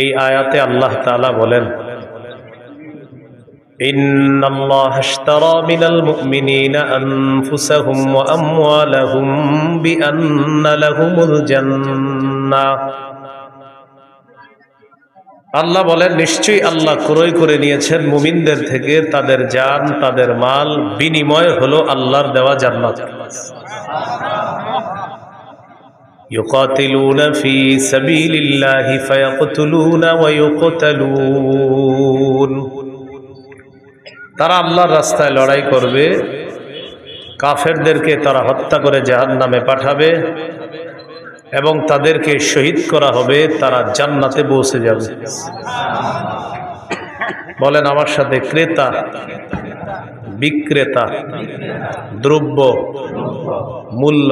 এই আয়াতে আল্লাহ তাআলা বলেন, ইন্নাল্লাহা আশতারা মিনাল মুমিনিনা আনফুসাহুম ওয়া আমওয়ালাহুম বিআন্না লাহুমুল জান্নাহ। আল্লাহ বলেন, নিশ্চয়ই আল্লাহ ক্রয় করে নিয়েছেন মুমিনদের থেকে তাদের জান, তাদের মাল, বিনিময় হলো আল্লাহর দেওয়া জান্নাত। يقاتلون في سبيل الله فيقتلون ويقتلون। তারা আল্লাহর রাস্তায় লড়াই করবে, কাফেরদেরকে তারা হত্যা করে জাহান্নামে পাঠাবে এবং তাদেরকে শহীদ করা হবে, তারা জান্নাতে পৌঁছে যাবে। বলেন আমার সাথে, ক্রেতা, বিক্রেতা, দ্রব্য, মূল্য,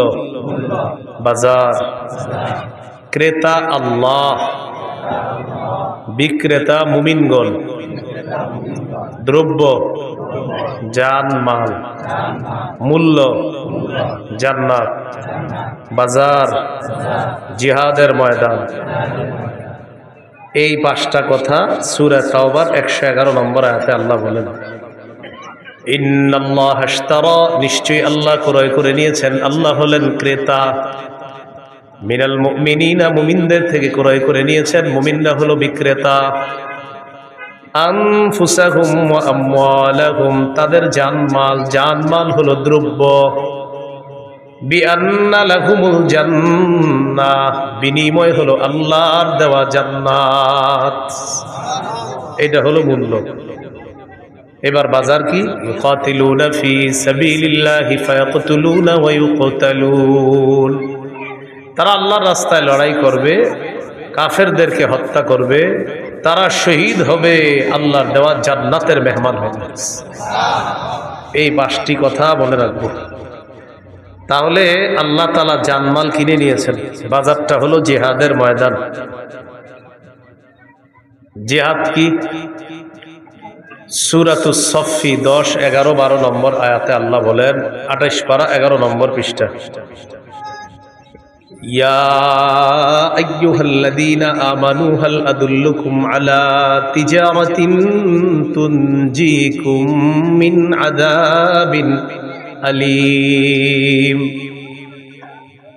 বাজার। ক্রেতা আল্লাহ, বিক্রেতা মুমিনগণ, দ্রব্য জান মাল, মূল্য জান্নাত, বাজার জিহাদের ময়দান। এই পাঁচটা কথা সূরা তাওবার 111 নম্বর আয়াতে আল্লাহ বলেন, ইন্নাল্লাহা আশতারা, নিশ্চয়ই আল্লাহ ক্রয় করে নিয়েছেন। আল্লাহ হলেন ক্রেতা। মিনাল মুমিনিনা, মুমিনদের থেকে ক্রয় করে নিয়েছেন, মুমিনরা হলো বিক্রেতা। আনফুসাহুম ওয়া আমওয়ালাহুম, তাদের জানমাল, জানমাল হলো দ্রব্য। বিআন্না লাহুমুল জান্নাহ, বিনিময় হলো আল্লাহর দেওয়া জান্নাত। এটা হলো মূল্য। এবার বাজার কি? ইউকাতিলুনা ফি সাবিলিল্লাহি ফায়াকতুলুনা ওয়া ইউকতালুন। তারা আল্লাহর রাস্তায় লড়াই করবে, কাফেরদেরকে হত্যা করবে, তারা শহীদ হবে, আল্লাহর দেওয়া জান্নাতের মেহমান হবে। এই পাঁচটি কথা মনে রাখবো। তাহলে আল্লাহ তাআলা জানমাল কিনে নিয়েছেন। বাজারটা হলো জিহাদের ময়দান। জিহাদ কি? সূরাতুস সফফি 10, 11, 12 নম্বর আয়াতে আল্লাহ বলেন, 28 পারা 11 নম্বর পৃষ্ঠা, ইয়া আইয়ুহাল্লাযীনা আমানু হাল আদুল্লুকুম আলা তিজারাতিন তুনজিকুম মিন আযাবিন আলীম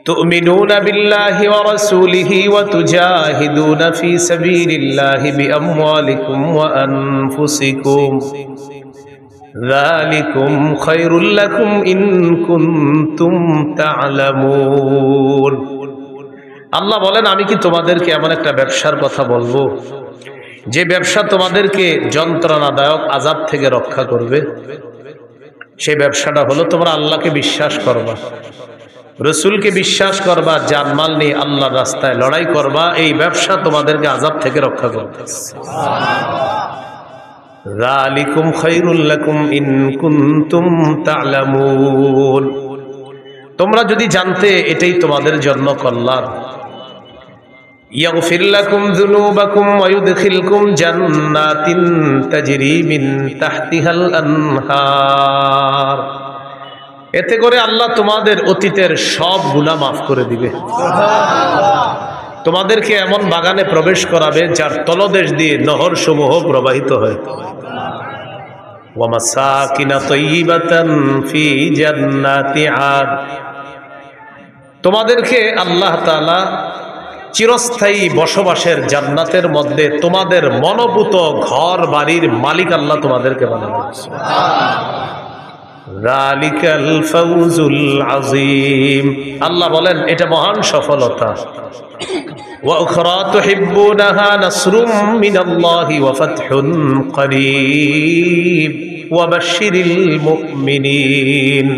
তুমিনুনা বিল্লাহি ওয়া রাসূলিহি ওয়া তুজাহিদুনা ফি সাবিলিল্লাহি বিআমওয়ালিকুম ওয়া আনফুসিকুম যালিকুম খায়রুল লাকুম ইন কুনতুম তা'লামুন। আল্লাহ বলেন, আমি কি তোমাদেরকে এমন একটা ব্যবসার কথা বলবো যে ব্যবসা তোমাদেরকে যন্ত্রণাদায়ক আযাব থেকে রক্ষা করবে? সেই ব্যবসাটা হলো তোমরা আল্লাহকে বিশ্বাস করবা, রসুলকে বিশ্বাস করবা, জানমাল নিয়ে আল্লাহর রাস্তায় লড়াই করবা। এই ব্যবসা তোমাদেরকে আযাব থেকে রক্ষা করবে। যালিকুম খায়রুল লাকুম ইন কুনতুম তা'লামুন। তোমরা যদি জানতে এটাই তোমাদের জন্য কল্যাণ। ইয়াগফির লাকুম যুনুবাকুম ওয়া ইউদখিলকুম জান্নাতিন তাজরি মিন তাহতিহাল আনহার। এতে করে আল্লাহ তোমাদের অতীতের সব গুনাহ মাফ করে দিবে। তোমাদেরকে এমন বাগানে প্রবেশ করাবে যার তলদেশ দিয়ে নহর সমূহ প্রবাহিত হয়। ওয়া মাসাকিনা তাইয়িবাতান ফি জান্নাতি আদ। তোমাদেরকে আল্লাহ তাআলা চিরস্থায়ী বসবাসের জান্নাতের মধ্যে তোমাদের মনোভূত ঘর বাড়ির মালিক আল্লাহ তোমাদেরকে বানাবেন। যালিকাল ফাউজুল আযীম। আল্লাহ বলেন, এটা মহান সফলতা। ওয়া উখরা তুহিব্বুনাহা নাসরুম মিনাল্লাহি ওয়া ফাতহুন করিব ওয়া বাশশিরিল মুমিনিন।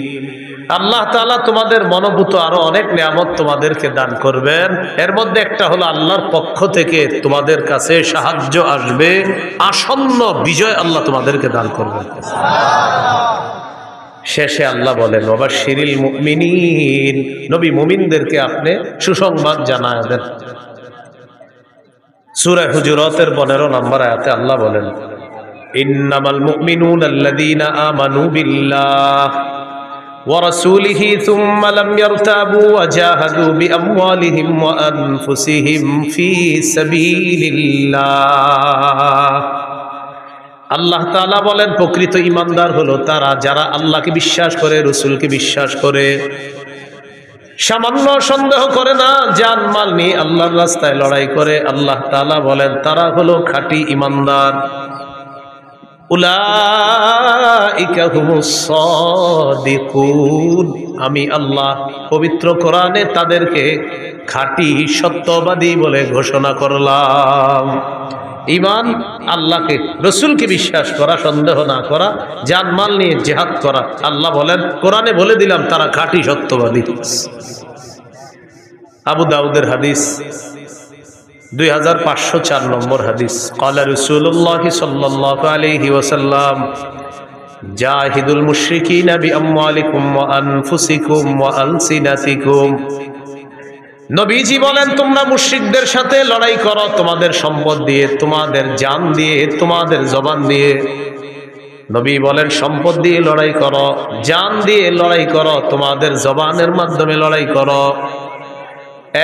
আল্লাহ তাআলা তোমাদের মনোভূত আরো অনেক নিয়ামত তোমাদেরকে দান করবেন। এর মধ্যে একটা হলো আল্লাহর পক্ষ থেকে তোমাদের কাছে সাহায্য আসবে, আসন্ন বিজয় আল্লাহ তোমাদেরকে দান করবেন। শেষে আল্লাহ বলেন, ওয়া বাশশিরিল মুমিনিন, নবী মুমিনদেরকে আপনি সুসংবাদ জানায় দেন। সূরা হুজুরাতের 15 নম্বর আয়াতে আল্লাহ বলেন, ইন্নামাল মুমিনুনা আল্লাযীনা আমানু বিল্লাহ ورسوله ثم لم يرتابوا وجاهدوا بأموالهم وأنفسهم في سبيل الله আল্লাহ তাআলা বলেন প্রকৃত ঈমানদার হলো তারা যারা আল্লাহকে বিশ্বাস করে, রাসূলকে বিশ্বাস করে, সামান্য সন্দেহ করে না, জান মাল নিয়ে আল্লাহর রাস্তায় লড়াই করে। আল্লাহ তাআলা বলেন তারা হলো খাঁটি ঈমানদার। উলাইকা হুমুস সাদিকুন, আমি আল্লাহ পবিত্র কোরআনে তাদেরকে খাঁটি সত্যবাদী বলে ঘোষণা করলাম। ঈমান আল্লাহকে, রাসূলকে বিশ্বাস করা, সন্দেহ না করা, জানমাল নিয়ে জিহাদ করা। আল্লাহ বলেন কোরআনে বলে দিলাম তারা খাঁটি সত্যবাদী। আবু দাউদের হাদিস 2504 নম্বর হাদিস। ক্বালা রাসূলুল্লাহ সাল্লাল্লাহু আলাইহি ওয়াসাল্লাম জাহিদুল মুশরিকিনা বিআমওয়ালিকুম ওয়া আনফুসিকুম ওয়া আলসিনাতিকুম। নবীজি বলেন তোমরা মুশরিকদের সাথে লড়াই করো তোমাদের সম্পদ দিয়ে, তোমাদের জান দিয়ে, তোমাদের জবান দিয়ে। নবী বলেন সম্পদ দিয়ে লড়াই করো, জান দিয়ে লড়াই করো, তোমাদের জবানের মাধ্যমে লড়াই করো।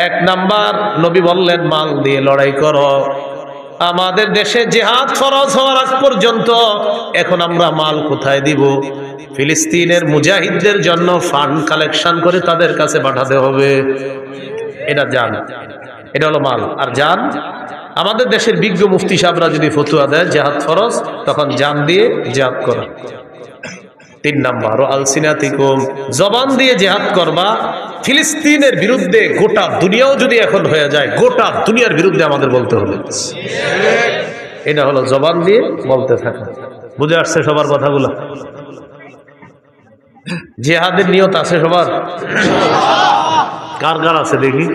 এক নাম্বার নবী বললেন মাল দিয়ে লড়াই করো। আমাদের দেশে জিহাদ ফরজ হওয়ার আগ পর্যন্ত এখন আমরা মাল কোথায় দিব? ফিলিস্তিনের মুজাহিদদের জন্য ফান্ড কালেকশন করে তাদের কাছে পাঠাতে হবে। এটা জান, এটা হলো মাল। আর জান, আমাদের দেশের বিজ্ঞ মুফতি সাহেবরা যদি ফতোয়া দেয় জিহাদ ফরজ, তখন জান দিয়ে জিহাদ করা। 3 নাম্বার আলসিনাতিকুম, জবান দিয়ে জিহাদ করবা। ফিলিস্তিনের বিরুদ্ধে গোটা দুনিয়াও যদি এখন হয়ে যায়, গোটা দুনিয়ার বিরুদ্ধে আমাদের বলতে হবে। এটা হলো জবান দিয়ে বলতে থাকা। বুঝে আসছে সবার কথাগুলো? জিহাদের নিয়ত আছে সবার? কার কার আছে দেখি?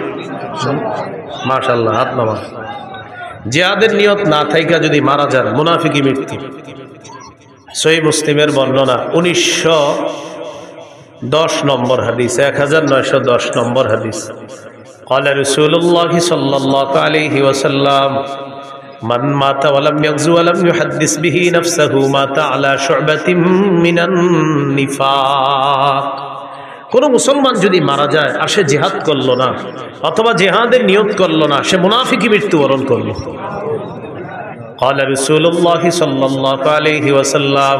মাশাআল্লাহ, হাত নামা। জিহাদের নিয়ত না থাইকা যদি মারা যান, মুনাফিকি মৃত্যু। সহিহ মুসলিমের বর্ণনা 1910 নম্বর হাদিস, 1910 নম্বর হাদিস। ক্বালা রাসূলুল্লাহ সাল্লাল্লাহু আলাইহি ওয়াসাল্লাম মান মাতা ওয়া লাম ইয়াগজু ওয়া লাম ইউহাদ্দিস বিহি নাফসাহু মাতা আলা শু'বাতিন মিনান নিফাক। কোন মুসলমান যদি মারা যায় আর সে জিহাদ করলো না অথবা জিহাদের নিয়ত করলো না, সে মুনাফিকি মৃত্যুবরণ করলো। ক্বালা রাসূলুল্লাহ সাল্লাল্লাহু আলাইহি ওয়াসাল্লাম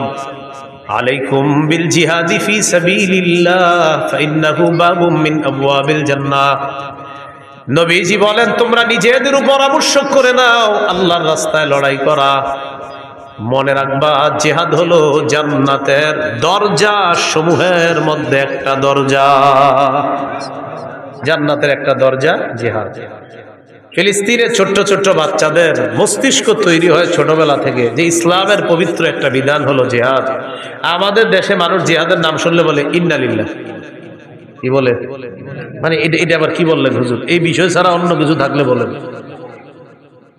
আলাইকুম বিল জিহাদি ফি সাবিলিল্লাহ ফাইন্নাহু বাবুম মিন আবওয়াবিল জান্নাহ। নবীজি বলেন তোমরা নিজেদের উপর আবশ্যক করে নাও আল্লাহর রাস্তায় লড়াই করা। মনে রাখবা জিহাদ হলো জান্নাতের দরজা সমূহের মধ্যে একটা দরজা। জান্নাতের একটা দরজা জিহাদ। ফিলিস্তিনের ছোট্ট ছোট্ট বাচ্চাদের মস্তিষ্ক তৈরি হয় ছোটবেলা থেকে যে ইসলামের পবিত্র একটা বিধান হলো জিহাদ। আমাদের দেশে মানুষ জিহাদের নাম শুনলে বলে ইন্না লিল্লাহ। কি বলে? মানে এটা আবার কি বললেন হুজুর? এই বিষয় ছাড়া অন্য কিছু থাকলে বলেন।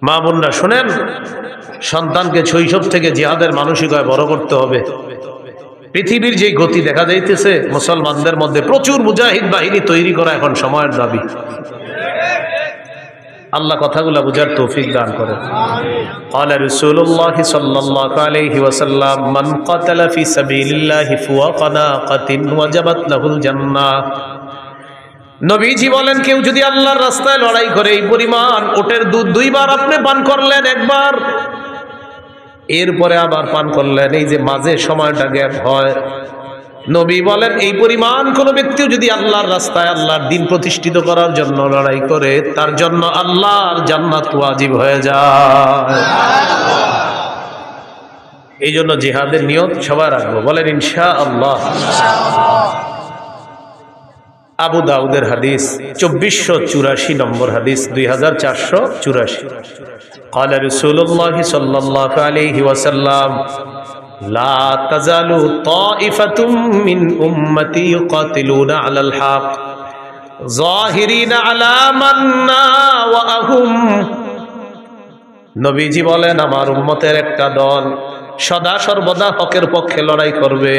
মা বোনরা শোনেন, সন্তানকে শৈশব থেকে জিহাদের মানসিকতায় বড় করতে হবে। পৃথিবীর যে গতি দেখা যাইতেছে, মুসলমানদের মধ্যে প্রচুর মুজাহিদ বাহিনী তৈরি করা এখন সময়ের দাবি। আল্লাহ কথাগুলো বুঝার তৌফিক দান করেন। ক্বালা রাসূলুল্লাহ সাল্লাল্লাহু আলাইহি ওয়াসাল্লাম মান কাতালা ফি সাবিলিল্লাহি ফুওয়াকা নাকাতিন ওয়াজাবাত লাহুল জান্নাহ। নবীজি বলেন কেউ যদি আল্লাহর রাস্তায় লড়াই করে এই পরিমাণ ওটের দুধ 2 বার আপনি পান করলেন, একবার এরপরে আবার পান করলেন, এই যে মাঝে সময়টা গ্যাপ হয়, নবী বলেন এই পরিমাণ কোন ব্যক্তিও যদি আল্লাহর রাস্তায় আল্লাহর দ্বীন প্রতিষ্ঠিত করার জন্য লড়াই করে, তার জন্য আল্লাহর জান্নাত ওয়াজিব হয়ে যায়। এই জন্য জিহাদের নিয়ত সবাই রাখবো, বলেন ইনশাআল্লাহ। আবু দাউদের হাদিস 2484 নম্বর হাদিস, 2484। ক্বালা রাসূলুল্লাহ সাল্লাল্লাহু আলাইহি ওয়াসাল্লাম লা তাজালু তাইফাতুম মিন উম্মতি ইউকাতিলুনা আলাল হক যাহিরিনা আলা মান নাওয়াহুম। নবীজি বলেন আমার উম্মতের একটা দল সদা সর্বদা হকের পক্ষে লড়াই করবে।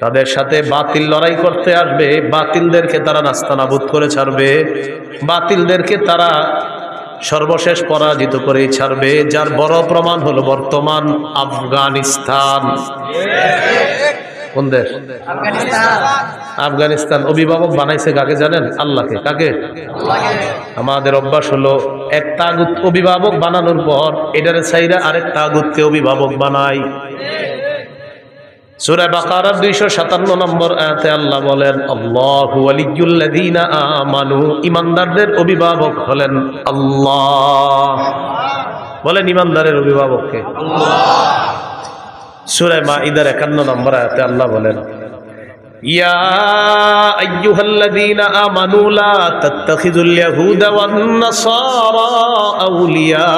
তাদের সাথে বাতিল লড়াই করতে আসবে, বাতিলদেরকে তারা নাস্তানাবুদ করে ছাড়বে, বাতিলদেরকে তারা সর্বশেষ পরাজিত করে ছাড়বে। যার বড় প্রমাণ হলো বর্তমান আফগানিস্তান। কোন দেশ? আফগানিস্তান। অভিভাবক বানাইছে কাকে জানেন? আল্লাহকে। কাকে? আমাদের অভ্যাস হলো এক তাগুত অভিভাবক বানানোর পর এটারে ছাইরা আরেক তাগুতকে অভিভাবক বানাই। সূরা বাকারার 257 নম্বর আয়াতে আল্লাহ বলেন, আল্লাহু ওয়ালিয়্যুল্লাযীনা আমানু, ঈমানদারদের অভিভাবক হলেন আল্লাহ। বলেন ঈমানদারের অভিভাবক কে? আল্লাহ। সূরা মাঈদার 51 নম্বর আয়াতে আল্লাহ বলেন, ইয়া আইয়ুহাল্লাযীনা আমানু লা তাত্তাখিযুল ইয়াহুদা ওয়ান নাসারা আউলিয়া।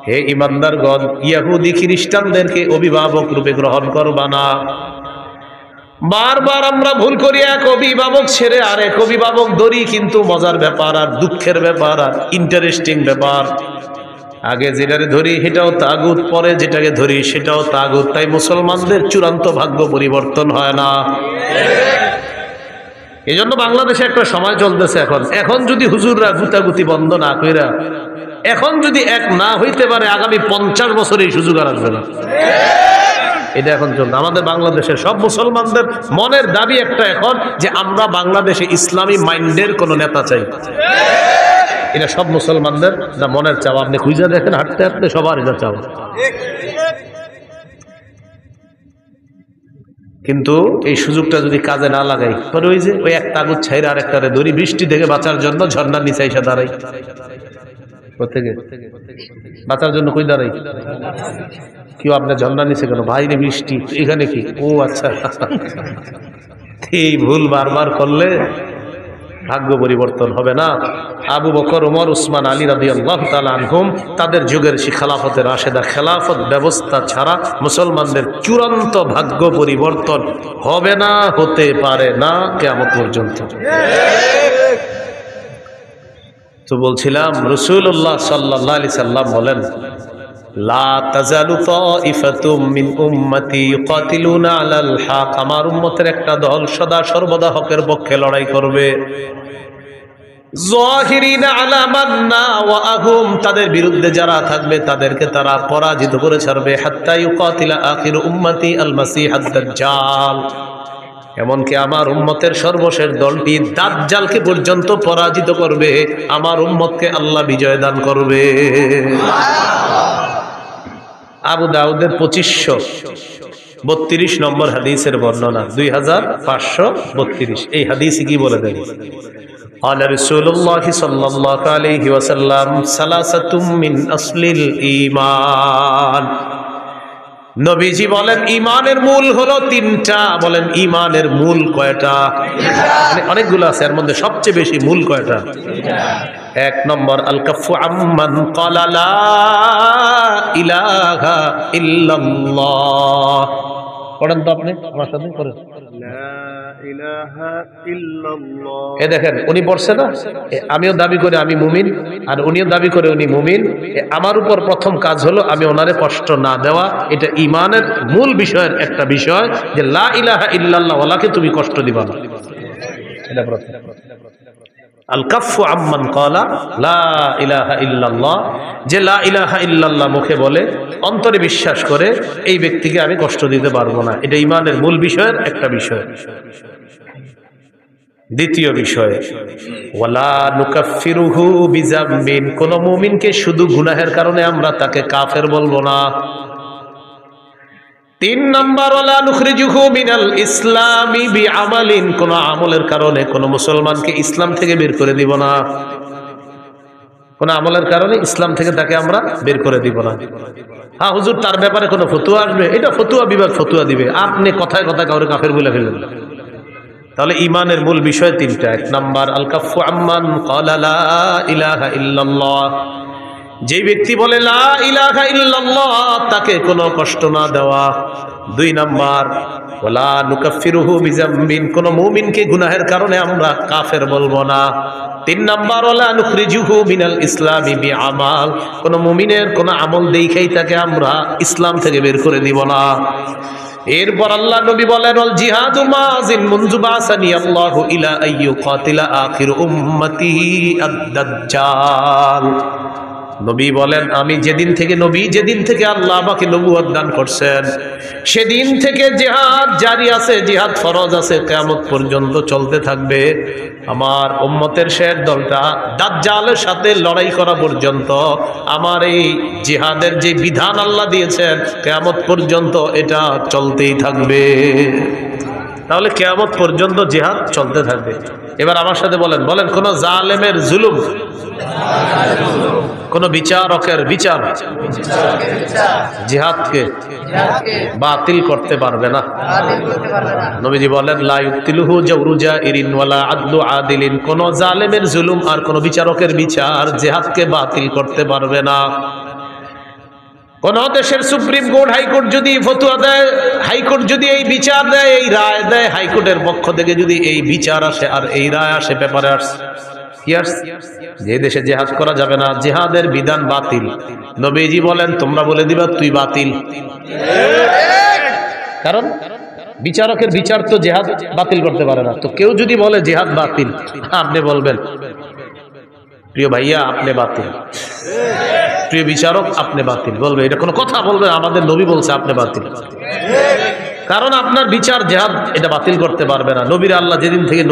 হে ঈমানদারগণ, ইহুদি খ্রিস্টানদেরকে অভিভাবক রূপে গ্রহণ করবা না। বারবার আমরা ভুল করি, এক অভিভাবক ছেড়ে আরেক অভিভাবক ধরি, কিন্তু মজার ব্যাপার আর দুঃখের ব্যাপার আর ইন্টারেস্টিং ব্যাপার, আগে যেটাকে ধরি সেটাও তাগুত, পরে যেটাকে ধরি সেটাও তাগুত। তাই মুসলমানদের চূড়ান্ত ভাগ্য পরিবর্তন হয় না। এই জন্য বাংলাদেশে একটা সময় চলতেছে এখন যদি হুজুররা গুতাগুতি বন্ধ না কইরা, এখন যদি এক না হইতে পারে, আগামী 50 বছর এই সুযোগ আর আসবে না। এটা এখন চলছে আমাদের বাংলাদেশের সব মুসলমানদের মনের দাবি একটা এখন, যে আমরা বাংলাদেশে ইসলামী মাইন্ডের কোন নেতা চাই। এটা সব মুসলমানদের মনের চাওয়া। আপনি খুঁজে দেখেন, হাঁটতে হাঁটতে সবার এটা চাওয়া। কিন্তু এই সুযোগটা যদি কাজে না লাগাই, পরে ওই যে ওই এক তাগুত ছাইরা আরেকটারে ধরি, বৃষ্টি থেকে বাঁচার জন্য ঝর্ণার নিচে এসে দাঁড়াই। কোথেকে বাঁচার জন্য কই দাঁড়াই? কেউ আপনার ঝর্ণার নিচে কেন? বাইরে বৃষ্টি, এখানে কি? ও আচ্ছা। এই ভুল বারবার করলে ভাগ্য পরিবর্তন হবে না। আবু বকর, ওমর, উসমান, আলী রাদিয়াল্লাহু তাআলা আনহুম, তাদের যুগের সেই খেলাফতের রাশেদা, খেলাফত ব্যবস্থা ছাড়া মুসলমানদের চূড়ান্ত ভাগ্য পরিবর্তন হবে না, হতে পারে না কিয়ামত পর্যন্ত। তো বলছিলাম, রাসূলুল্লাহ সাল্লাল্লাহু আলাইহি সাল্লাম বলেন, লা তাজালু তাইফাতুম মিন উম্মতি ইউকাতিলুনা আলাল হক। আমার উম্মতের একটা দল সদা সর্বদা হকের পক্ষে লড়াই করবে। যাহিরিনা আলা মান্না ওয়া আহুম, তাদের বিরুদ্ধে যারা থাকবে তাদেরকে তারা পরাজিত করে ছাড়বে। হাত্তা ইউকাতিলা আখির উম্মতি আল মাসিহ আদ-দাজ্জাল, এমনকি আমার উম্মতের সর্বশেষ দলটি দাজ্জালকে পর্যন্ত পরাজিত করবে। আমার উম্মতকে আল্লাহ বিজয় দান করবে। আবু দাউদের 2532 নম্বর হাদিসের বর্ণনা, 2532। এই হাদিসে কি বলে দেন? আলা রাসূলুল্লাহ সাল্লাল্লাহু আলাইহি ওয়াসাল্লাম, সালাসাতুম মিন আসলিল ঈমান। নবীজি বলেন, ঈমানের মূল হলো 3টা। বলেন, ঈমানের মূল কয়টা? অনেকগুলো আছে, এর মধ্যে সবচেয়ে বেশি মূল কয়টা? 1 নম্বর, আল কাফু আম্মান ক্বালা লা ইলাহা ইল্লাল্লাহ। পড়েন তো আপনি আমার সাথে, পড়েন লা ইলাহা ইল্লাল্লাহ। এ দেখেন, উনি পড়ছে না? আমিও দাবি করে আমি মুমিন, আর উনিও দাবি করে উনি মুমিন। আমার উপর প্রথম কাজ হলো আমি ওনারে কষ্ট না দেওয়া। এটা ঈমানের মূল বিষয়ের একটা বিষয়, যে লা ইলাহা ইল্লাল্লাহ ওয়ালাকে তুমি কষ্ট দিবা না। এটা প্রথম। আল কাফু আম্মান ক্বালা লা ইলাহা ইল্লাল্লাহ, যে লা ইলাহা ইল্লাল্লাহ মুখে বলে, অন্তরে বিশ্বাস করে, এই ব্যক্তিকে আমি কষ্ট দিতে পারবো না। এটা ঈমানের মূল বিষয়ের একটা বিষয়। দ্বিতীয় বিষয়, ওয়ালা নুকাফিরুহু বিযামবিন, কোন মুমিনকে শুধু গুনাহের কারণে আমরা তাকে কাফের বলবো না। 3 নম্বর, ওয়ালা নুখরিজুহু মিনাল ইসলামি বিআমালিন, কোন আমলের কারণে কোন মুসলমানকে ইসলাম থেকে বের করে দিব না। কোন আমলের কারণে ইসলাম থেকে তাকে আমরা বের করে দিব না। হ্যাঁ হুজুর, তার ব্যাপারে কোনো ফতোয়া আসবে, এটা ফতোয়া বিভাগ ফতোয়া দিবে। আপনি কথায় কথায় কাউরে কাফের বলে ফেলবেন। তাহলে ঈমানের মূল বিষয় 3টা। 1 নম্বর, আল কাফু আম্মান ক্বালা লা ইলাহা ইল্লাল্লাহ, যে ব্যক্তি বলে লা ইলাহা ইল্লাল্লাহ তাকে কোনো কষ্ট না দেওয়া। 2 নম্বর, ওয়ালা নুকাফিরুহু বিযামবিন, কোন মুমিনকে গুনাহের কারণে আমরা কাফের বলবো না। 3 নম্বর, ওয়ালা নুখরিজুহু মিনাল ইসলামি বিআমাল, কোন মুমিনের কোন আমল দেখাই তাকে আমরা ইসলাম থেকে বের করে দিব না। এরপর আল্লাহ নবী বলেন, ওয়াল জিহাদু মাযিন মুনযু বাসানি আল্লাহু ইলা আইয়ুকাতিলা আখির উম্মতি আদ-দাজ্জাল। নবী বলেন আমি যেদিন থেকে আল্লাহ আমাকে নবুয়ত দান করছেন সেদিন থেকে জিহাদ জারি আছে, জিহাদ ফরজ আছে, কিয়ামত পর্যন্ত চলতে থাকবে। আমার উম্মতের শেষ দলটা দাজ্জালের সাথে লড়াই করা পর্যন্ত আমার এই জিহাদের যে বিধান আল্লাহ দিয়েছেন কিয়ামত পর্যন্ত এটা চলতেই থাকবে। তাহলে কিয়ামত পর্যন্ত জিহাদ চলতে থাকবে। এবার আমার সাথে বলেন কোন জালেমের জুলুম, কোন বিচারকের বিচার জিহাদকে বাতিল করতে পারবে না। নবীজি বলেন লা ইউতিলুহু জাওরু জাইরিন ওয়ালা আদলু আদিলিন, কোন জালেমের জুলুম আর কোন বিচারকের বিচার জিহাদকে বাতিল করতে পারবে না। কোন দেশের সুপ্রিম কোর্ট হাইকোর্ট যদি ফতোয়া দেয়, হাইকোর্ট যদি এই বিচার দেয়, এই রায় দেয়, হাইকোর্টের পক্ষ থেকে যদি এই বিচার আসে আর এই রায় আসে, পেপারে আসে কি আসে যে দেশে জিহাদ করা যাবে না, জিহাদের বিধান বাতিল, নবীজি বলেন তোমরা বলে দিবা তুই বাতিল। কারণ বিচারকের বিচার তো জিহাদ বাতিল করতে পারে না। তো কেউ যদি বলে জিহাদ বাতিল, আপনি বলবেন প্রিয় ভাইয়া আপনি বাতিল, প্রিয় বিচারক আপনি বাতিল, বলবে এটা কোনো কথা? বলবে আমাদের নবী বলছে আপনি বাতিল। কারণ আপনার বিচার জিহাদ এটা বাতিল করতে পারবে না। নবীর আল্লাহ যেদিন থেকে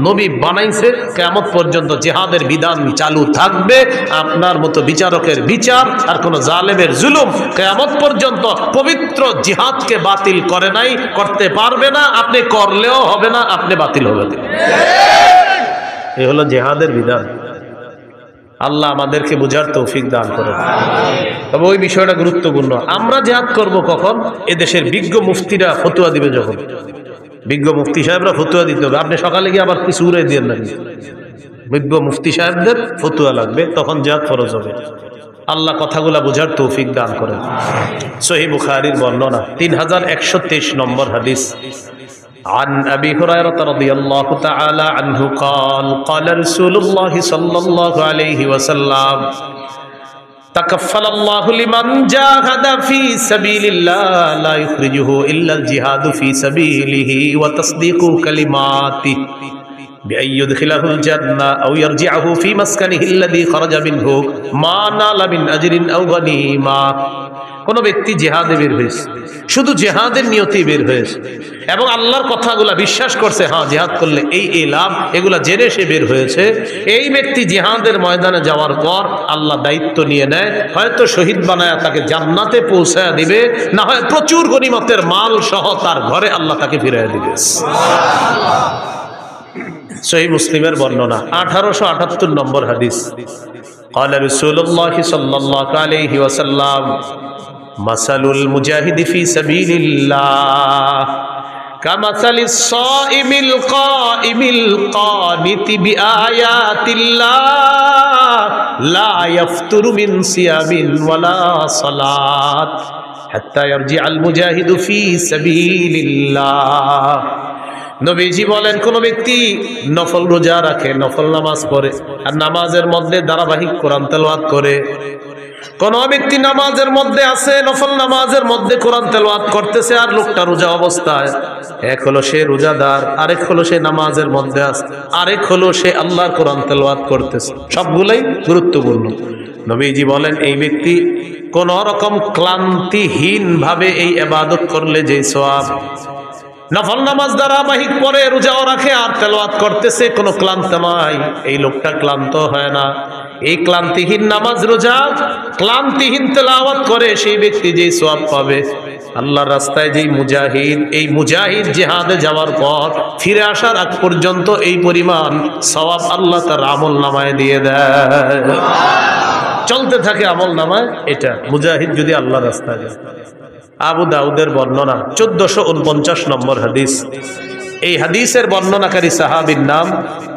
নবী বানাইছে কিয়ামত পর্যন্ত জিহাদের বিধান চালু থাকবে। আপনার মতো বিচারকের বিচার আর কোন জালেমের জুলুম কিয়ামত পর্যন্ত পবিত্র জিহাদকে বাতিল করে নাই, করতে পারবে না। আপনি করলেও হবে না, আপনি বাতিল হবে। এই হলো জিহাদের বিধান। আল্লাহ আমাদেরকে বুঝার তৌফিক দান করেন। তবে ওই বিষয়টা গুরুত্বপূর্ণ। আমরা জিহাদ করব কখন? এদেশের বিজ্ঞ মুফতিরা ফতোয়া দিবে যখন, বিজ্ঞ মুফতি সাহেবরা ফতোয়া দিতে হবে। আপনি সকালে গিয়ে আবার কিছু উড়ে দিয়ে না, বিজ্ঞ মুফতি সাহেবদের ফতোয়া লাগবে, তখন জিহাদ ফরজ হবে। আল্লাহ কথাগুলা বুঝার তৌফিক দান করেন। সহিহ বুখারীর বর্ণনা 3123 নম্বর হাদিস। عن أبي هريرة رضي الله تعالى عنه قال قال رسول الله صلى الله عليه وسلم تكفل الله لمن جاهد في سبيل الله لا يخرجه إلا الجهاد في سبيله وتصديق كلماته بأن يدخله الجنة أو يرجعه في مسكنه الذي خرج منه ما نال من أجر أو غنيمة। কোন ব্যক্তি জিহাদে বের হয়েছে, শুধু জিহাদের নিয়তেই বের হয়েছে এবং আল্লাহর কথাগুলা বিশ্বাস করছে, হ্যাঁ জিহাদ করলে এই লাভ, এগুলা জেনে সে বের হয়েছে, এই ব্যক্তি জিহাদের ময়দানে যাওয়ার পর আল্লাহ দায়িত্ব নিয়ে নেয়, হয়তো শহীদ বানায় তাকে জান্নাতে পৌঁছায় দিবে, না হয় প্রচুর গনিমতের মাল সহ তার ঘরে আল্লাহ তাকে ফিরিয়ে দিবে। সহিহ মুসলিমের বর্ণনা 1878 নম্বর হাদিস। قال رسول الله صلى الله عليه وسلم مثل المجاهد في سبيل الله كمثل الصائم القائم القانت بآيات الله لا يفتر من صيام ولا صلاة حتى يرجع المجاهد في سبيل الله। নবীজি বলেন কোন ব্যক্তি নফল রোজা রাখে, নফল নামাজ পড়ে আর নামাজের মধ্যে ধারাবাহিক কোরআন তেলাওয়াত করে, কোন ব্যক্তি নামাজের মধ্যে আছে, নফল নামাজের মধ্যে কোরআন তেলাওয়াত করতেছে আর লোকটা রোজা অবস্থায়, এক হলো সে রোজাদার, আরেক হলো সে নামাজের মধ্যে আছে, আরেক হলো সে আল্লাহর কোরআন তেলাওয়াত করতেছে। সবগুলাই গুরুত্বপূর্ণ। নবীজি বলেন এই ব্যক্তি কোন রকম ক্লান্তিহীন ভাবে এই ইবাদত করলে যে সওয়াব, নফল নামাজ ধারাবাহিক পরে রোজাও রাখে আর তেলাওয়াত করতেছে, কোনো ক্লান্ত নাই, এই লোকটা ক্লান্ত হয় না। এই ক্লান্তিহীন নামাজ রোজা, ক্লান্তিহীন তেলাওয়াত করে সেই ব্যক্তি যেই সওয়াব পাবে, আল্লাহর রাস্তায় যেই মুজাহিদ, এই মুজাহিদ জিহাদে যাওয়ার পর ফিরে আসার আগ পর্যন্ত এই পরিমাণ সওয়াব আল্লাহ তার আমল নামায় দিয়ে দেয়, চলতে থাকে আমল নামায়। এটা মুজাহিদ যদি আল্লাহর রাস্তায় যায়। আবু দাউদের বর্ণনা 1449 নম্বর হাদিস। এই হাদিসের বর্ণনাকারী সাহাবীর নাম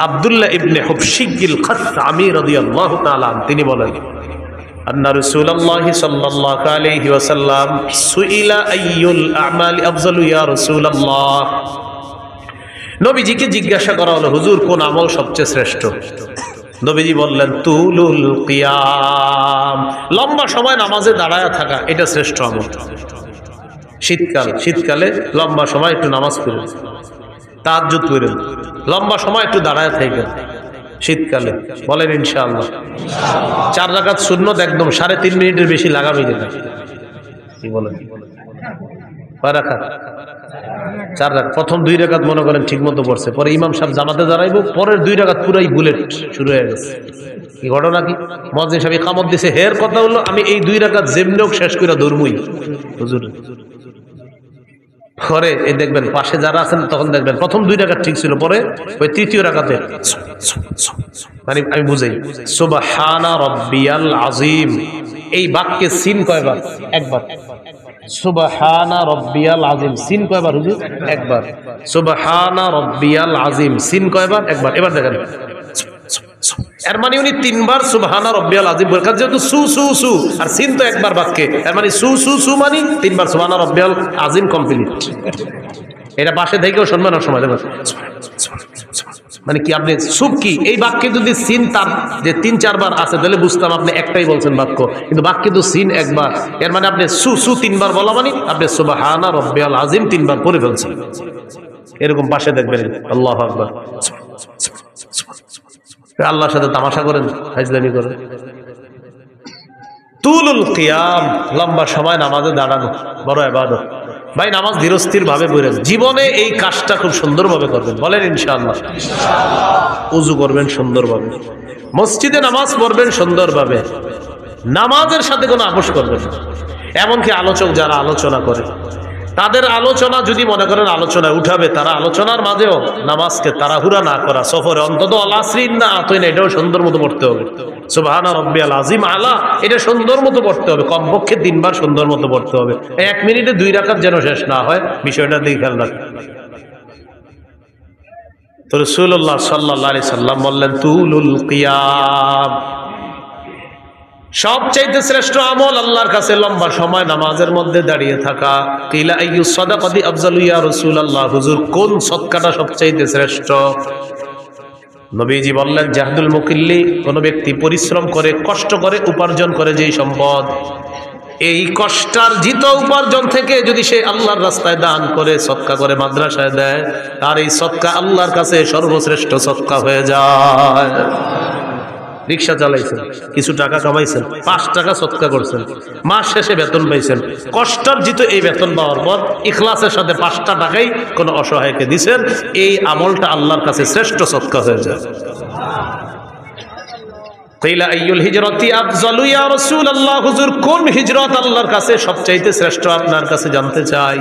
আব্দুল্লাহ ইবনে হুবশিগিল খাসআমি রাদিয়াল্লাহু তাআলা। তিনি বলেন আন্না রাসূলুল্লাহ সাল্লাল্লাহু আলাইহি ওয়াসাল্লাম সুইলা আইয়ুল আমালি আফজালু ইয়া রাসূলুল্লাহ। নবীজিকে জিজ্ঞাসা করা হলো হুজুর কোন আমল সবচেয়ে শ্রেষ্ঠ? নবীজি বললেন তুলুল কিয়াম, লম্বা সময় নামাজে দাঁড়ায় থাকা, এটা শ্রেষ্ঠ আমল। শীতকালে লম্বা সময় একটু নামাজ পড়েন, তাহাজ্জুদ করেন, লম্বা সময় একটু দাঁড়ায় থাকেন, শীতকালে বলেন ইনশাআল্লাহ। 4 রাকাত সুন্নত একদম 3.5 মিনিটের বেশি লাগাবেই না। কি বলেন? কয় রাকাত? 4 রাকাত। প্রথম 2 রাকাত মনে করেন ঠিক মতো পড়ছে, পরে ইমাম সাহেব জামাতে দাঁড়াইবো, পরের 2 রাকাত পুরাই বুলেট শুরু হয়ে গেছে। কি ঘটনা কি? মুয়াজ্জিন সাহেব ইকামত দিছে, হের কথা হলো আমি এই 2 রাকাত যেমনিও শেষ করে দৌড়মুই হুজুর। পরে এই দেখবেন পাশে যারা আছেন তখন দেখবেন প্রথম 2 রাকাত ঠিক ছিল, পরে ওই তৃতীয় রাকাতে মানে আমি বুঝাই সুবহানা রাব্বিয়াল আযীম এই বাক্যে সিন কয়বার? একবার। সুবহানা রাব্বিয়াল আযীম সিন কয়বার হুজুর? একবার। সুবহানা রাব্বিয়াল আযীম সিন কয়বার? একবার। এবার দেখেন এর মানে উনি 3 বার সুবহানা রাব্বিয়াল আযীম বলেছেন, যেহেতু সু সু সু আর সিন তো একবার বাক্যে, এর মানে সু সু সু মানে 3 বার সুবহানা রাব্বিয়াল আযীম কমপ্লিট। এটা পাশে থেকেও শুনবেন না সময় দেখবেন মানে কি আপনি সুব কি এই বাক্যে যদি সিন তার যে 3-4 বার আছে তাহলে বুঝতাম আপনি একটাই বলছেন বাক্য, কিন্তু বাক্যে তো সিন একবার, এর মানে আপনি সু সু 3 বার বলা মানে আপনি সুবহানা রাব্বিয়াল আযীম 3 বার পড়ে ফেলছেন। এরকম পাশে দেখবেন আল্লাহু আকবার, আল্লাহর সাথে তামাশা করেন, ফাজলামি করেন। তুলুল কিয়াম লম্বা সময় নামাজে দাঁড়ানো বড় ইবাদত। ভাই নামাজ ধীরস্থির ভাবে পড়েন, জীবনে এই কাজটা খুব সুন্দরভাবে করবেন, বলেন ইনশাআল্লাহ। উযু করবেন সুন্দরভাবে, মসজিদে নামাজ পড়বেন সুন্দরভাবে, নামাজের সাথে কোনো আপোষ করবেন না। এমনকি আলোচক যারা আলোচনা করে তাদের আলোচনা যদি মনে করেন আলোচনায় উঠাবে, তারা আলোচনার মাঝেও নামাজকে তাড়াহুড়া না করা, সফরে অন্তত আলাসরিন না আতইনা এটাও সুন্দর মতো পড়তে হবে। সুবহানা রাব্বিয়াল আযীম আলা এটা সুন্দর মতো পড়তে হবে, কমপক্ষে 3 বার সুন্দর মতো পড়তে হবে। 1 মিনিটে 2 রাকাত যেন শেষ না হয়, বিষয়টা দিকে খেয়াল রাখবেন। তো রাসূলুল্লাহ সাল্লাল্লাহু আলাইহি সাল্লাম বললেন তুলুল কিয়াম, সবচাইতে শ্রেষ্ঠ আমল আল্লাহর কাছে লম্বা সময় নামাজের মধ্যে দাঁড়িয়ে থাকা। কিলা আইয়ুস সাদাকাতি আফজালু ইয়া রাসূলুল্লাহ, হুজুর কোন সদকাটা সবচাইতে শ্রেষ্ঠ? নবীজি বললেন জাহদুল মুকিল্লি, কোন ব্যক্তি পরিশ্রম করে কষ্ট করে উপার্জন করে যেই সম্পদ, এই কষ্টার্জিত উপার্জন থেকে যদি সে আল্লাহর রাস্তায় দান করে সদকা করে মাদ্রাসায় দেয়, তার এই সদকা আল্লাহর কাছে সর্বশ্রেষ্ঠ সদকা হয়ে যায়। রিক্সা চালাইছেন, কিছু টাকা কামাইছেন, 5 টাকা সদকা করছেন, মাস শেষে বেতন পাইছেন, কষ্টার্জিত এই বেতন পাওয়ার পর ইখলাসের সাথে 5টা টাকাই কোন অসহায়কে দিছেন, এই আমলটা আল্লাহর কাছে শ্রেষ্ঠ সদকা হয়ে যায়। কিলা আইয়ুল হিজরাতি আফজালু ইয়া রাসূলুল্লাহ, হুজুর কোন হিজরত আল্লাহর কাছে সবচাইতে শ্রেষ্ঠ আপনার কাছে জানতে চাই।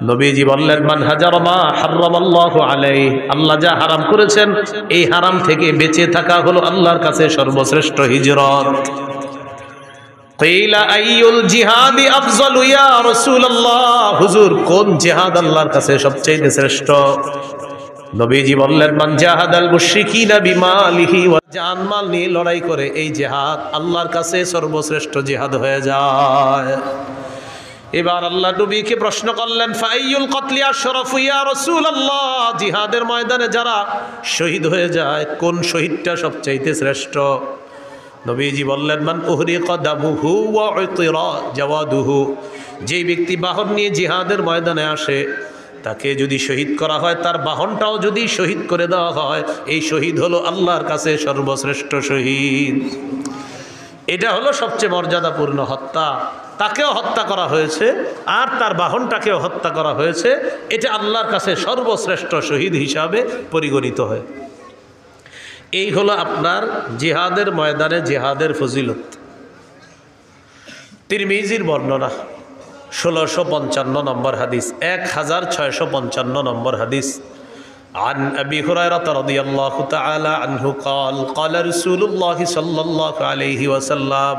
নবীজি বললেন মান হাজার মা হারামাল্লাহু আলাইহি, আল্লাহ যা হারাম করেছেন এই হারাম থেকে বেঁচে থাকা হলো আল্লাহর কাছে সর্বশ্রেষ্ঠ হিজরত। কিলা আইয়ুল জিহাদি আফজালু ইয়া রাসূলুল্লাহ, হুজুর কোন জিহাদ আল্লাহর কাছে সবচেয়ে শ্রেষ্ঠ? নবীজি বললেন মান জাহাদাল মুশরিকিনা বিমালিহি ওয়া জানমাল নিয়ে লড়াই করে এই জিহাদ আল্লাহর কাছে সর্বশ্রেষ্ঠ জিহাদ হয়ে যায়। এবার আল্লাহ নবীকে প্রশ্ন করলেন ফাইয়ুল কতলি আশরাফু ইয়া রাসূলুল্লাহ, জিহাদের ময়দানে যারা শহীদ হয়ে যায় কোন শহীদটা সবচাইতে শ্রেষ্ঠ? নবীজি বললেন মান উহরিকা দামুহু ওয়া উতিরা জাওয়াদুহু, যেই ব্যক্তি বাহন নিয়ে জিহাদের ময়দানে আসে তাকে যদি শহীদ করা হয়, তার বাহনটাও যদি শহীদ করে দেওয়া হয়, এই শহীদ হলো আল্লাহর কাছে সর্বশ্রেষ্ঠ শহীদ। এটা হলো সবচেয়ে মর্যাদাপূর্ণ হত্যা, তাকেও হত্যা করা হয়েছে আর তার বাহনটাকেও হত্যা করা হয়েছে, এটা আল্লাহর কাছে সর্বশ্রেষ্ঠ শহীদ হিসাবে পরিগণিত হয়। এই হলো আপনার জিহাদের ময়দানে জিহাদের ফজিলত। তিরমিজির বর্ণনা 1655 নম্বর হাদিস, 1655 নম্বর হাদিস। عن أبي هريرة رضي الله تعالى عنه قال قال رسول الله صلى الله عليه وسلم,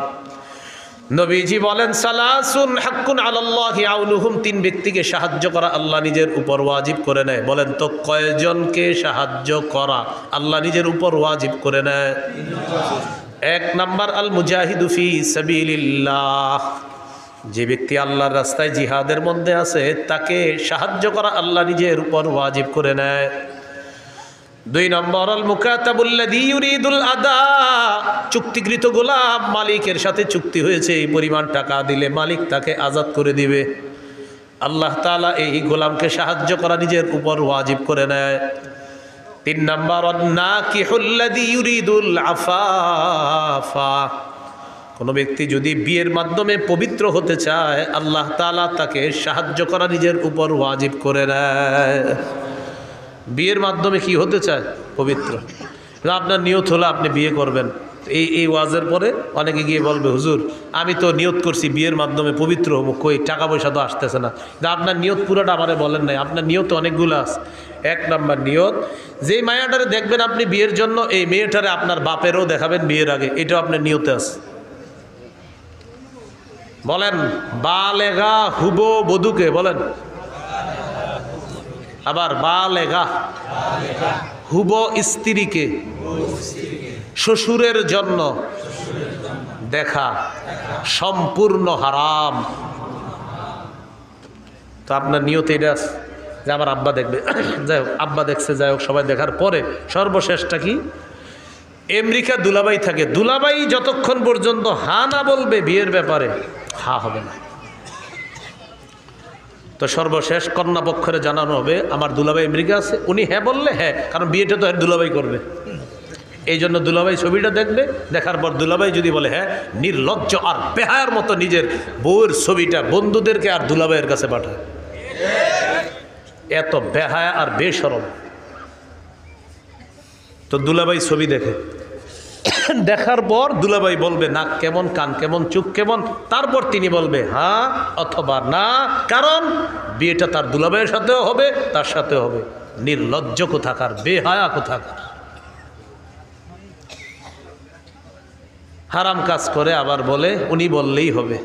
নবীজি বলেন সালাসুন হাক্কুন আলাল্লাহি আউনুহুম, 3 ব্যক্তিকে সাহায্য করা আল্লাহ নিজের উপর ওয়াজিব করে নেয়। বলেন তো কয়জনকে সাহায্য করা আল্লাহ নিজের উপর ওয়াজিব করে নেয়? 1 নাম্বার আল মুজাহিদু ফি সাবিলিল্লাহ, যে ব্যক্তি আল্লাহর রাস্তায় জিহাদের মধ্যে আছে তাকে সাহায্য করা আল্লাহ নিজের উপর ওয়াজিব করে নেয়। 2 নম্বর আল মুকাতাবুল্লাযী ইউরিদুল আদা, চুক্তিকৃত গোলাম, মালিকের সাথে চুক্তি হয়েছে এই পরিমাণ টাকা দিলে মালিক তাকে আজাদ করে দিবে, আল্লাহ তাআলা এই গোলামকে সাহায্য করা নিজের উপর ওয়াজিব করে নেয়। তিন নাম্বার নাকিহুল্লাযী ইউরিদুল আফাফা, কোনো ব্যক্তি যদি বিয়ের মাধ্যমে পবিত্র হতে চায় আল্লাহ তাআলা তাকে সাহায্য করা নিজের উপর ওয়াজিব করে নেয়। বিয়ের মাধ্যমে কি হতে চায়? পবিত্র। আপনার নিয়ত হলো আপনি বিয়ে করবেন, এই ওয়াজের পরে অনেকে গিয়ে বলবে হুজুর আমি তো নিয়ত করছি বিয়ের মাধ্যমে পবিত্র হবো, কই টাকা পয়সা তো আসতেছে না। আপনার নিয়ত পুরোটা আমারে বলেন নাই, আপনার নিয়ত অনেকগুলো আছে। এক নাম্বার নিয়ত, যেই মায়াটারে দেখবেন আপনি বিয়ের জন্য, এই মেয়েটারে আপনার বাপেরও দেখাবেন বিয়ের আগে, এটাও আপনার নিয়তে আছে। বলেন বালেগা হুবো বধূকে বলেন, আবার বালেগা হুবো স্ত্রীকে শ্বশুরের জন্য দেখা সম্পূর্ণ হারাম। তো আপনার নিয়ত এটা আছে যে আমার আব্বা দেখবে, যাই হোক আব্বা দেখছে, যাই হোক সবাই দেখার পরে সর্বশেষটা কি? আমেরিকা দুলাভাই থাকে, দুলাভাই যতক্ষণ পর্যন্ত হা না বলবে বিয়ের ব্যাপারে, হা হবে না। তো সর্বশেষ কন্যা পক্ষরে জানানো হবে আমার দুলাভাই আমেরিকা আছে, উনি হ্যাঁ বললে হ্যাঁ, কারণ বিয়েটা তো দুলাভাই করবে, এই জন্য দুলাভাই ছবিটা দেখবে, দেখার পর দুলাভাই যদি বলে হ্যাঁ, নির্লজ্জ আর বেহায়ার মতো নিজের বউয়ের ছবিটা বন্ধুদেরকে আর দুলাভাইয়ের কাছে পাঠায়। এত বেহায়া আর বেশরম। তো দুলাভাই ছবি দেখে, দেখার পর দুলাভাই বলবে নাক কেমন, কান কেমন, চোখ কেমন, তারপর তিনি বলবে হ্যাঁ অথবা না, কারণ বিয়েটা তার দুলাভাইয়ের সাথেও হবে, তার সাথেও হবে। নির্লজ্জ কোথাকার, বেহায়া কোথাকার, হারাম কাজ করে আবার বলে উনি বললেই হবে।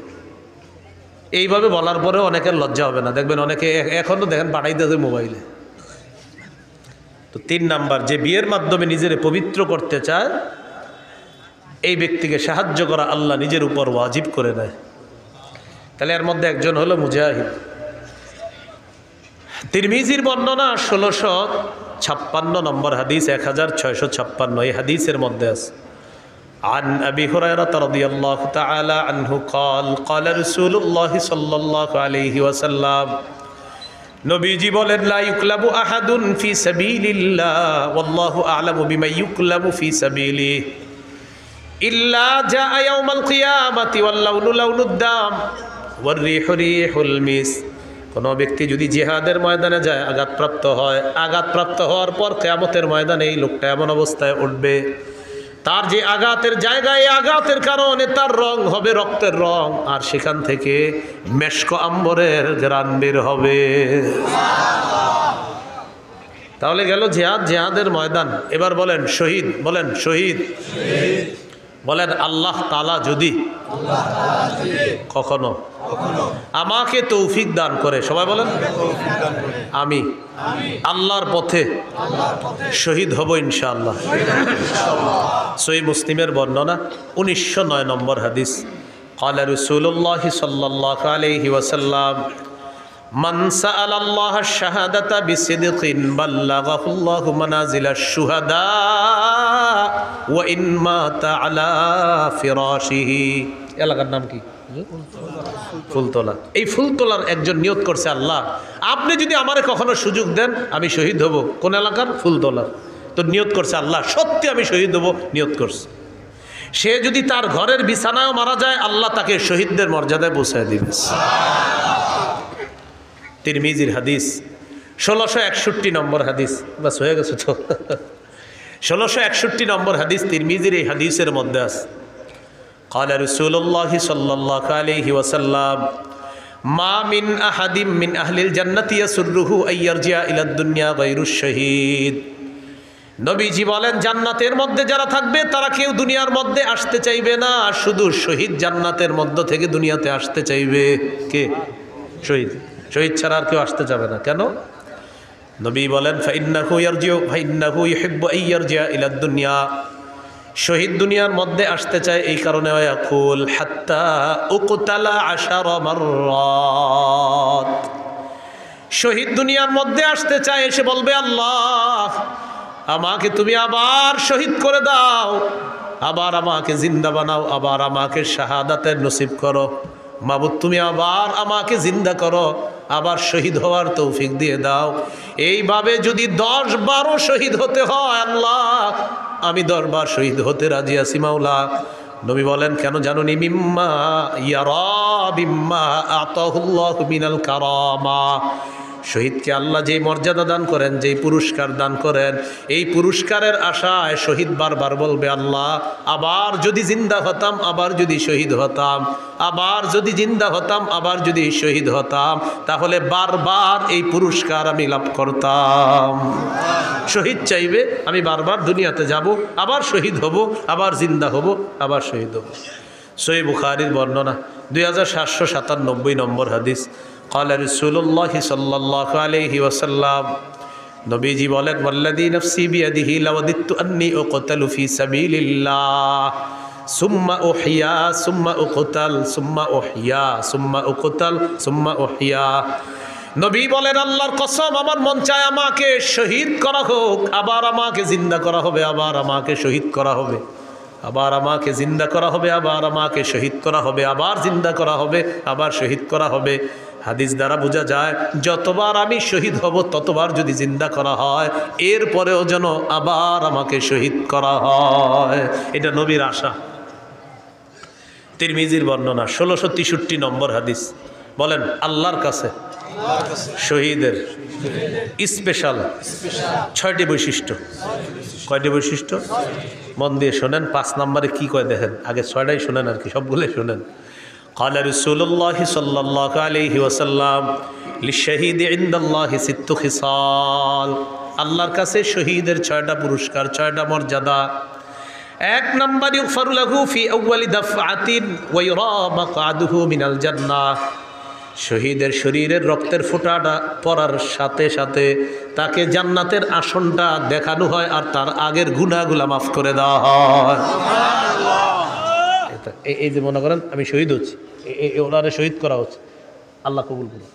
এইভাবে বলার পরেও অনেকের লজ্জা হবে না, দেখবেন অনেকে এখনও দেখেন পাঠাইতেছে মোবাইলে। তো তিন নাম্বার, যে বিয়ের মাধ্যমে নিজের পবিত্র করতে চায় এই ব্যক্তিকে সাহায্য করা আল্লাহ নিজের উপর ওয়াজিব করে দেয়। তাহলে এর মধ্যে একজন হলো মুজাহিদ। তিরমিজির বর্ণনা 1656 নম্বর হাদিস, 1656 এই হাদিসের মধ্যে আছে عن أبي هريرة رضي الله تعالى عنه قال قال رسول الله صلى الله عليه وسلم নবীজি বলেন লা ইউকলাবু আহাদুন ফি সাবিলিল্লাহ ওয়াল্লাহু আ'লামু বিমা ইউকলাবু ফি সাবিলিহি ইল্লা জাআ ইয়াউমাল কিয়ামাতি ওয়াল লাউনু লাউনুদ দাম ওয়ার রিহু রিহুল মিস। কোন ব্যক্তি যদি জিহাদের ময়দানে যায় আঘাতপ্রাপ্ত হয়, আঘাতপ্রাপ্ত হওয়ার পর কিয়ামতের ময়দানে এই লোকটা এমন অবস্থায় উঠবে, তার যে আঘাতের জায়গায় আঘাতের কারণে তার রং হবে রক্তের রং, আর সেখান থেকে মেশক আম্বরের ঘ্রাণ বের হবে। তাহলে গেল জিহাদ, জিহাদের ময়দান। এবার বলেন শহীদ, বলেন শহীদ, বলেন আল্লাহ তাআলা যদি কখনো আমাকে তৌফিক দান করে, সবাই বলেন আমি আল্লাহর পথে শহীদ হব ইনশাআল্লাহ। সহিহ মুসলিমের বর্ণনা 1909 নম্বর হাদিস, قال رسول الله صلى الله عليه وسلم من سأل الله الشهادة بصدق بلغه الله منازل الشهداء وإن مات على فراشه। এলাকার নাম কি? ফুলতলা। এই ফুলতলার একজন নিয়ত করছে আল্লাহ আপনি যদি আমারে কখনো সুযোগ দেন আমি শহীদ হব। কোন এলাকার? ফুলতলার। তো নিয়ত করছে আল্লাহ সত্যি আমি শহীদ হব, নিয়ত করছে। সে যদি তার ঘরের বিছানায়ও মারা যায় আল্লাহ তাকে শহীদদের মর্যাদায় পৌঁছায় দিবে। তিরমিজির হাদিস 1661 নম্বর হাদিস, বাস হয়ে গেছে তো 1661 নম্বর হাদিস তিরমিজির এই হাদিসের মধ্যে আছে قال رسول الله صلى الله عليه وسلم ما من أحد من أهل الجنة يسره أن يرجع إلى الدنيا غير الشهيد। নবীজি বলেন জান্নাতের মধ্যে যারা থাকবে তারা কেউ দুনিয়ার মধ্যে আসতে চাইবে না, শুধু শহীদ জান্নাতের মধ্য থেকে দুনিয়াতে আসতে চাইবে। কে? শহীদ। শহীদ ছাড়া আর কেউ আসতে যাবে না। কেন? নবী বলেন ফাইন্নাহু ইয়ারজিউ ফাইন্নাহু ইউহিব্বু আন ইয়ারজি'a ইলা দুনিয়া, শহীদ দুনিয়ার মধ্যে আসতে চায় এই কারণে ইয়াকুল হাত্তা উকতালা 10 মাররাত। শহীদ দুনিয়ার মধ্যে আসতে চায়, এসে বলবে আল্লাহ আমাকে তুমি আবার শহীদ করে দাও, আবার আমাকে জিন্দা বানাও, আবার আমাকে শাহাদাতের নসিব করো। মাবুদ তুমি আবার আমাকে জিন্দা করো, আবার শহীদ হওয়ার তৌফিক দিয়ে দাও। এইভাবে যদি 10-12 শহীদ হতে হয়, আল্লাহ আমি 10 বার শহীদ হতে রাজি আছি মাওলা। নবী বলেন কেন জানুনি? মিম্মা ইয়ারা বিম্মা আতাহুল্লাহু মিনাল কারামা। শহীদকে আল্লাহ যেই মর্যাদা দান করেন, যেই পুরস্কার দান করেন, এই পুরস্কারের আশায় শহীদ বারবার বলবে আল্লাহ আবার যদি জিন্দা হতাম, আবার যদি শহীদ হতাম, আবার যদি জিন্দা হতাম, আবার যদি শহীদ হতাম, তাহলে বারবার এই পুরস্কার আমি লাভ করতাম। শহীদ চাইবে, আমি বারবার দুনিয়াতে যাব, আবার শহীদ হব, আবার জিন্দা হব, আবার শহীদ হব। সহিহ বুখারীর বর্ণনা 2797 নম্বর হাদিস। قال رسول الله صلى الله عليه وسلم, নবীজি বলেন ওয়াল্লাযী নাফসি বিয়াদিহি লাওয়াদিতু আন্নী উকতালু ফি সাবিলিল্লাহ সুম্মা উহইয়া সুম্মা উকতাল সুম্মা উহইয়া সুম্মা উকতাল সুম্মা উহইয়া। নবী বলেন আল্লাহর কসম আমার মন চায় আমাকে শহীদ করা হোক, আবার আমাকে জিন্দা করা হবে, আবার আমাকে শহীদ করা হবে, আবার আমাকে জিন্দা করা হবে, আবার আমাকে শহীদ করা হবে, আবার জিন্দা করা হবে, আবার শহীদ করা হবে। হাদিস দ্বারা বোঝা যায় যতবার আমি শহীদ হব ততবার যদি জিন্দা করা হয়, এরপরেও যেন আবার আমাকে শহীদ করা হয়। এটা নবীর আশা। তিরমিজির বর্ণনা 1663 নম্বর হাদিস। বলেন আল্লাহর কাছে শহীদের স্পেশাল 6টি বৈশিষ্ট্য। কয়টি বৈশিষ্ট্য? মন দিয়ে শোনেন। 5 নম্বরে কি কয় দেখেন, আগে 6টাই শোনেন আর কি, সবগুলোই শোনেন। قال رسول الله صلى الله عليه وسلم للشهيد عند الله 6 خصال। আল্লাহর কাছে শহীদের 6টা পুরস্কার, 6টা মর্যাদা। 1 নম্বর ইগফারু লাহু ফি আউয়ালি দাফআতিন ওয়া ইউরা মাকআদুহু মিনাল জান্নাহ। শহীদের শরীরের রক্তের ফোঁটাটা পড়ার সাথে সাথে তাকে জান্নাতের আসনটা দেখানো হয়, আর তার আগের গুনাহগুলো মাফ করে দেওয়া হয়। এই যে মনে করেন আমি শহীদ হচ্ছি, ওনারে শহীদ করা হচ্ছে, আল্লাহ কবুল করুন।